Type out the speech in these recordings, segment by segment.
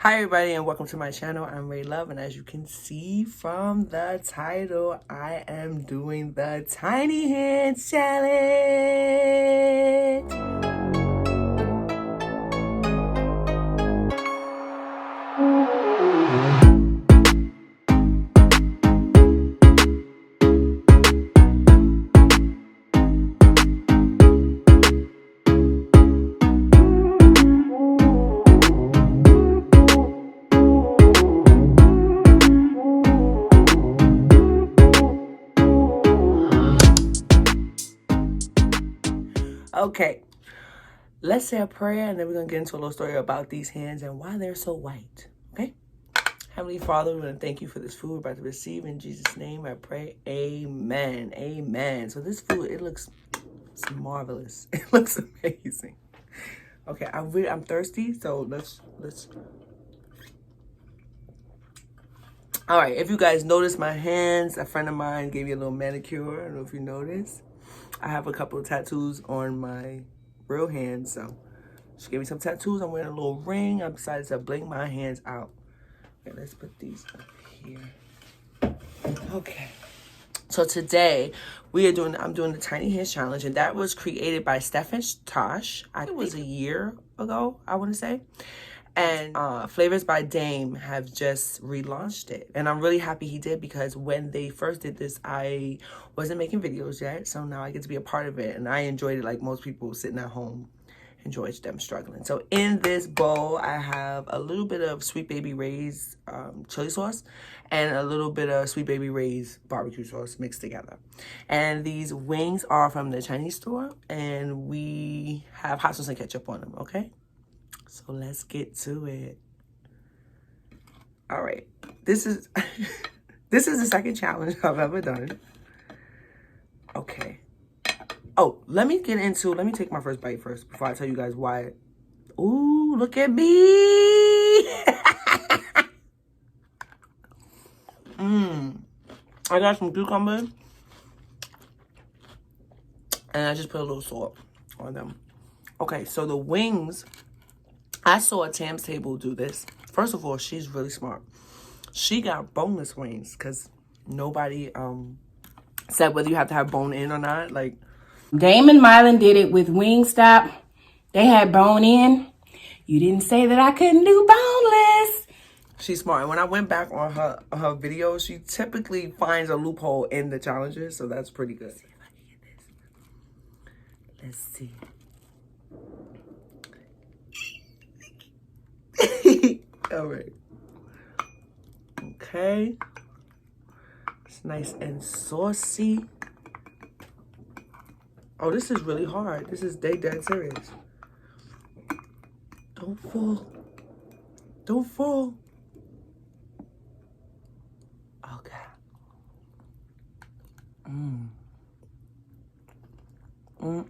Hi everybody and welcome to my channel. I'm Ray Love, and as you can see from the title, I am doing the Tiny Hands Challenge. Okay, let's say a prayer and then we're going to get into a little story about these hands and why they're so white. Okay? Heavenly Father, we want to thank you for this food we're about to receive. In Jesus' name I pray. Amen. Amen. So this food, it's marvelous. It looks amazing. Okay, I'm thirsty, so let's. All right, if you guys notice my hands, a friend of mine gave me a little manicure. I don't know if you noticed. I have a couple of tattoos on my real hands, so she gave me some tattoos. I'm wearing a little ring. I decided to bling my hands out. Okay, let's put these up here. Okay. So today I'm doing the Tiny Hands Challenge, and that was created by Stephen Tosh. It was a year ago, I want to say. And Flavors by Dame have just relaunched it. And I'm really happy he did, because when they first did this, I wasn't making videos yet. So now I get to be a part of it. And I enjoyed it like most people sitting at home enjoy them struggling. So in this bowl, I have a little bit of Sweet Baby Ray's chili sauce and a little bit of Sweet Baby Ray's barbecue sauce mixed together. And these wings are from the Chinese store. And we have hot sauce and ketchup on them, okay? So let's get to it. All right, this is this is the second challenge I've ever done. Okay. Oh, let me take my first bite first before I tell you guys why. Ooh, look at me. I got some cucumbers and I just put a little salt on them. Okay, so the wings, I saw a Tam's Table do this. First of all, she's really smart. She got boneless wings because nobody said whether you have to have bone in or not. Like, Dame and Mylan did it with Wingstop. They had bone in. You didn't say that I couldn't do boneless. She's smart. And when I went back on her videos, she typically finds a loophole in the challenges, so that's pretty good. Let's see. All right. Okay. It's nice and saucy. Oh, this is really hard. This is dead serious. Don't fall. Don't fall. Okay. Okay.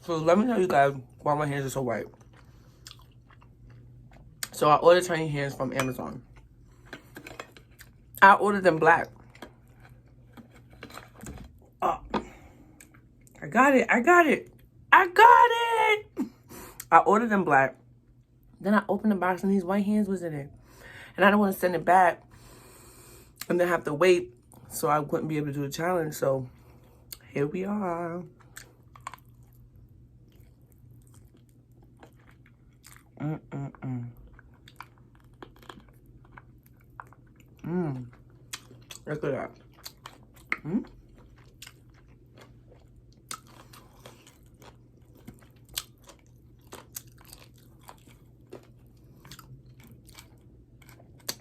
So let me tell you guys why my hands are so white. So I ordered Tiny Hands from Amazon. I ordered them black. Oh, I got it. I ordered them black. Then I opened the box and these white hands was in it. And I don't want to send it back and then have to wait, so I wouldn't be able to do the challenge. So here we are. Look at that.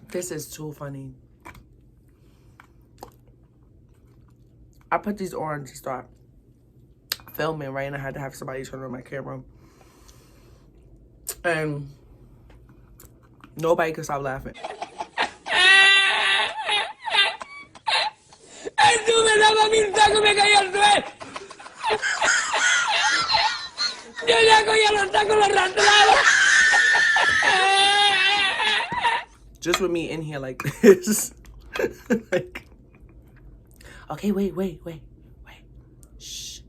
This is too funny. I put these on to start filming, right? And I had to have somebody turn on my camera. And nobody could stop laughing. Just with me in here like this. Like, Okay, wait. Shh.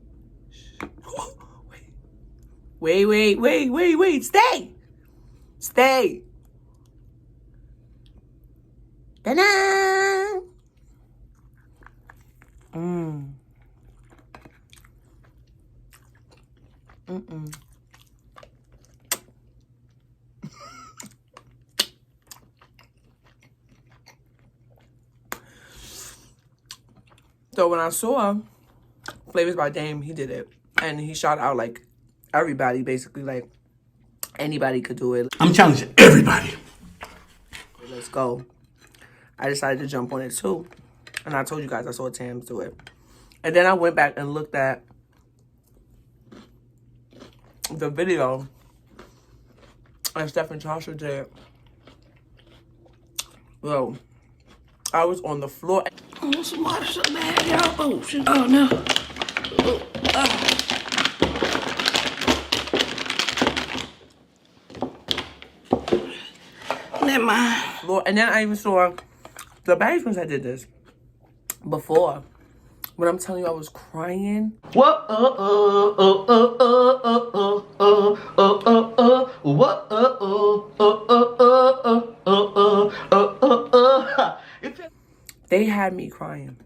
Wait. Stay. Ta-da! So when I saw Flavors by Dame, he did it. And he shot out like everybody, basically, like anybody could do it. I'm challenging everybody. Let's go. I decided to jump on it too. And I told you guys I saw Tams do it. And then I went back and looked at the video that Steph and Tasha did. Well, I was on the floor. Oh, some water so bad, y'all. Oh, no. Never mind. And then I even saw the Banksmans that did this before. When I'm telling you I was crying. They had me crying.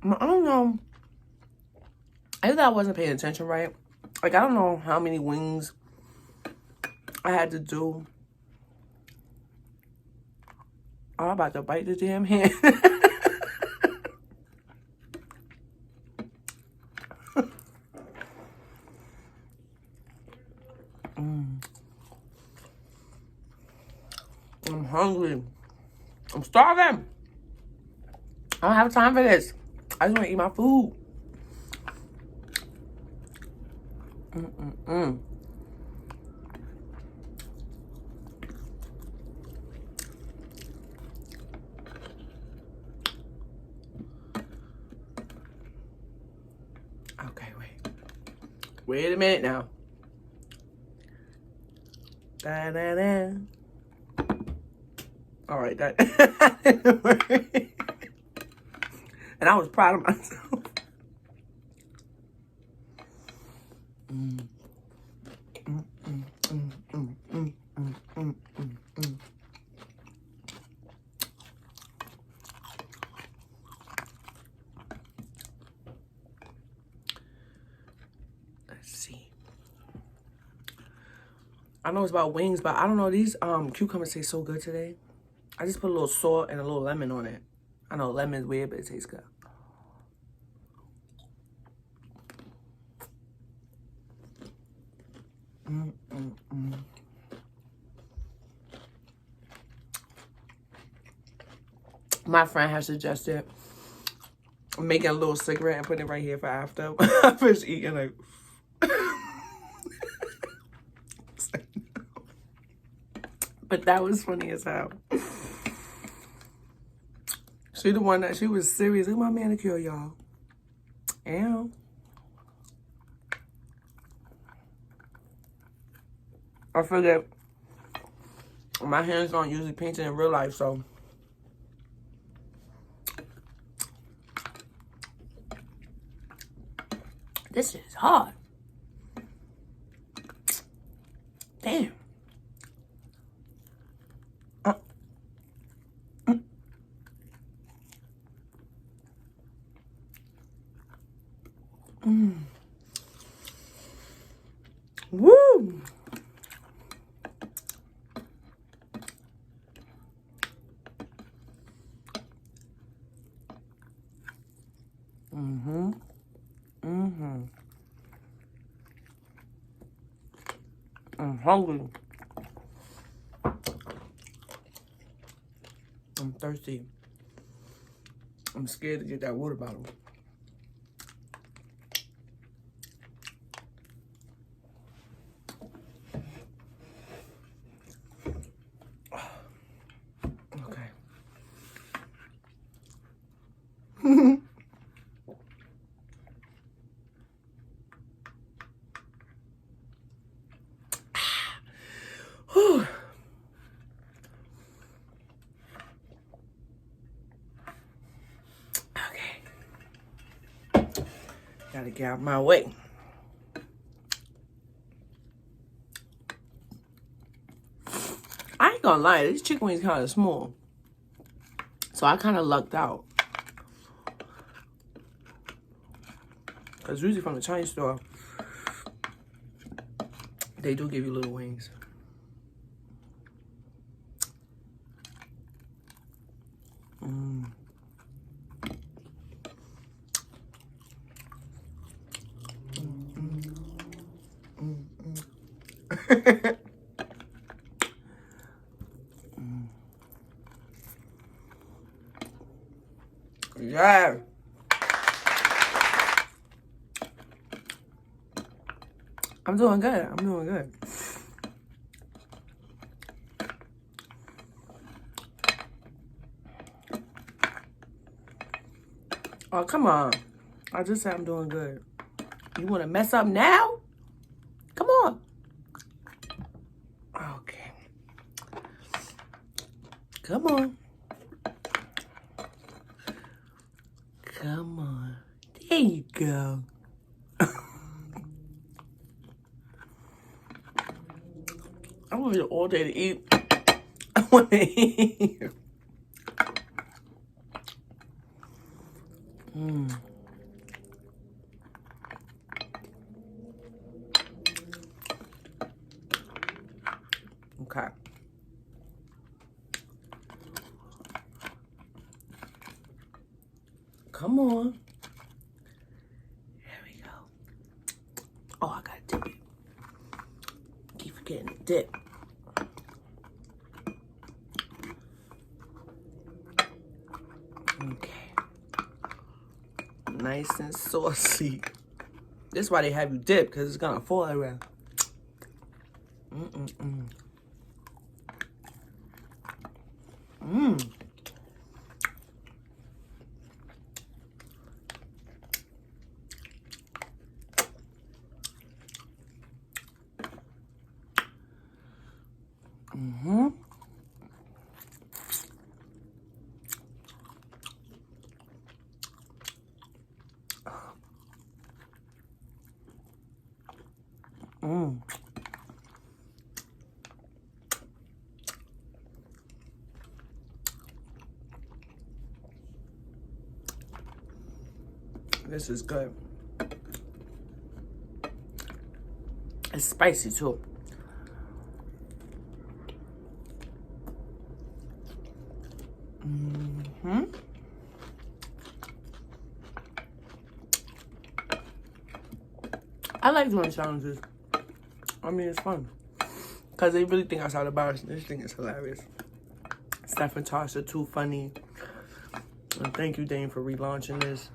I don't know. I think I wasn't paying attention right. Like, I don't know how many wings I had to do. Oh, I'm about to bite the damn hand. I'm hungry. I'm starving. I don't have time for this. I just want to eat my food. Okay, wait. Wait a minute now. Da-da-da. All right, that didn't work. And I was proud of myself. Let's see. I know it's about wings, but I don't know. These cucumbers taste so good today. I just put a little salt and a little lemon on it. I know lemon's weird, but it tastes good. My friend has suggested making a little cigarette and putting it right here for after. I was eating like. But that was funny as hell. She the one that she was serious. Look at my manicure, y'all. Ow. I forget my hands aren't usually painted in real life, so this is hard. Damn. Woo! I'm hungry. I'm thirsty. I'm scared to get that water bottle. Okay. Whew. Okay. Gotta get out of my way. I ain't gonna lie, these chicken wings kind of small. So I kind of lucked out. Because usually from the Chinese store, they do give you little wings. Yeah. I'm doing good. I'm doing good. Oh, come on. I just said I'm doing good. You want to mess up now? Come on. Okay. Come on. Come on. There you go. I want to all day to eat. I want to eat. Okay. Come on. There we go. Oh, I gotta dip it. Keep forgetting to dip. Okay. Nice and saucy. This is why they have you dip, because it's gonna fall around. This is good. It's spicy too. I like doing challenges. I mean, it's fun. Because they really think outside the box. This thing is hilarious. Steph and Tasha, too funny. And thank you, Dane, for relaunching this.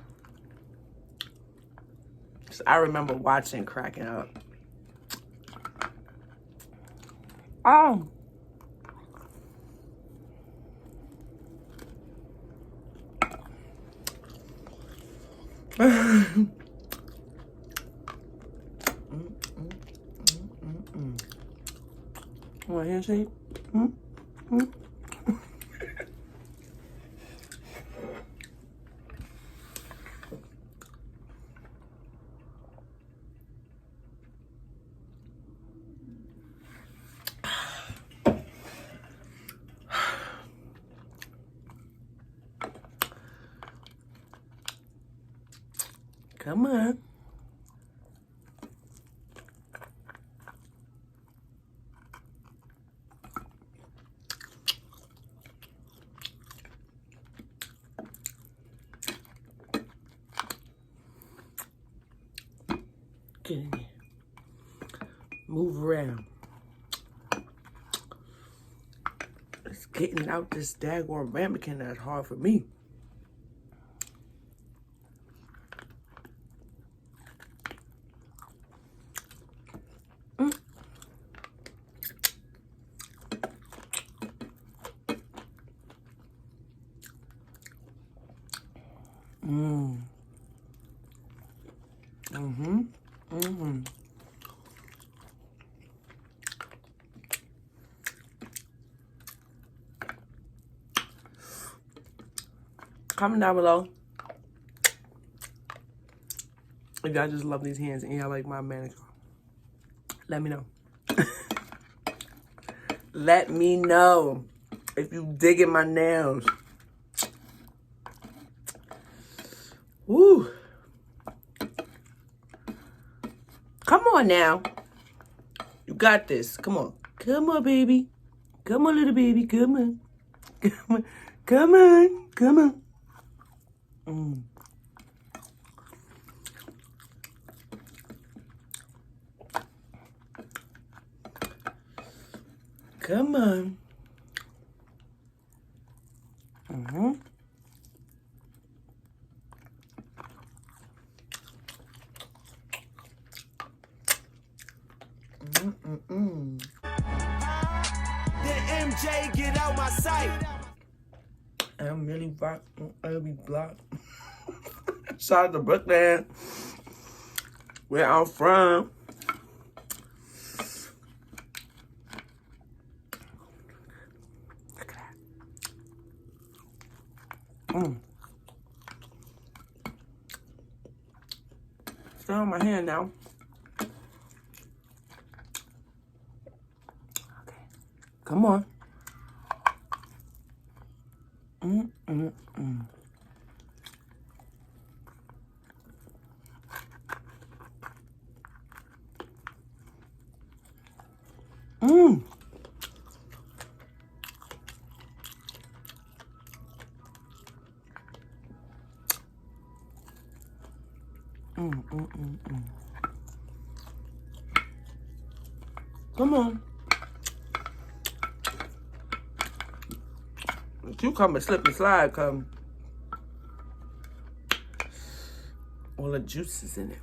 I remember watching, cracking up. Oh. Want a handshake? Come on. Get in there. Move around. It's getting out this daggone ramekin that's hard for me. Mmm. Mm-hmm. Mm-hmm. Comment down below if y'all just love these hands and y'all like my manicure. Let me know. Let me know if you digging my nails. Woo. Come on now. You got this. Come on. Come on, baby. Come on, little baby. Come on. Come on. Come on. Come on. Mm. Come on. Mm-hmm. Mm-mm-mm. Then MJ, get out my sight. I'm really blocked. I'll be blocked. Shout out to Brooklyn, where I'm from. Look at that. Mm. Still on my hand now. Okay. Come on. Mm-mm-mm. Mmm. Come on. The cucumber slip and slide come. All the juices in it.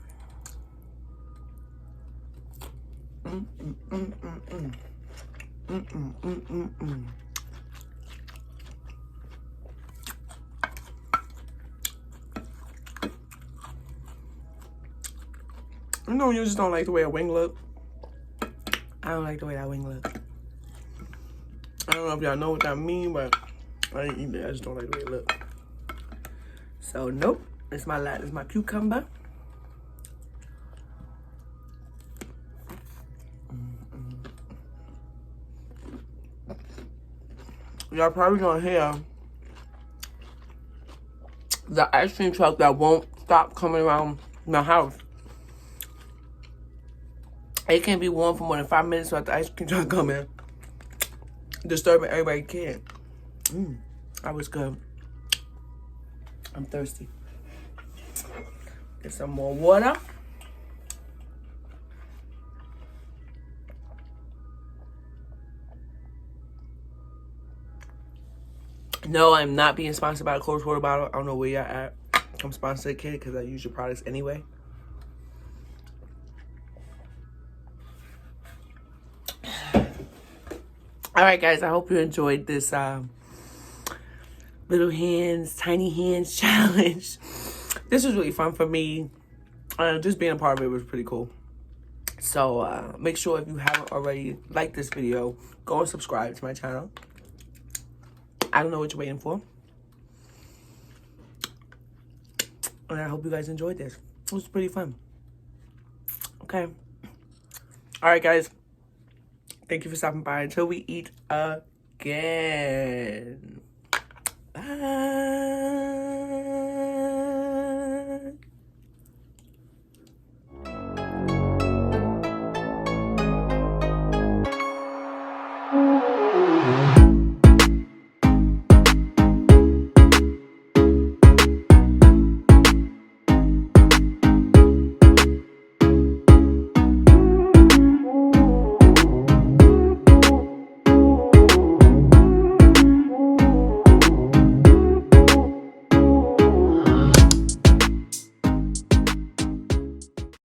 You know, you just don't like the way a wing look. I don't like the way that wing look. I don't know if y'all know what that mean, but I ain't eating it. I just don't like the way it look. So nope, it's my cucumber. Y'all probably gonna hear the ice cream truck that won't stop coming around my house. It can't be warm for more than 5 minutes without the ice cream truck coming, disturbing everybody can. That was good. I'm thirsty. Get some more water. No, I'm not being sponsored by a Coach water bottle. I don't know where y'all at. I'm sponsored, kid, because I use your products anyway. All right, guys. I hope you enjoyed this little hands, tiny hands challenge. This was really fun for me. Just being a part of it was pretty cool. So make sure if you haven't already liked this video, go and subscribe to my channel. I don't know what you're waiting for. And I hope you guys enjoyed this. It was pretty fun. Okay. All right, guys. Thank you for stopping by. Until we eat again. Bye.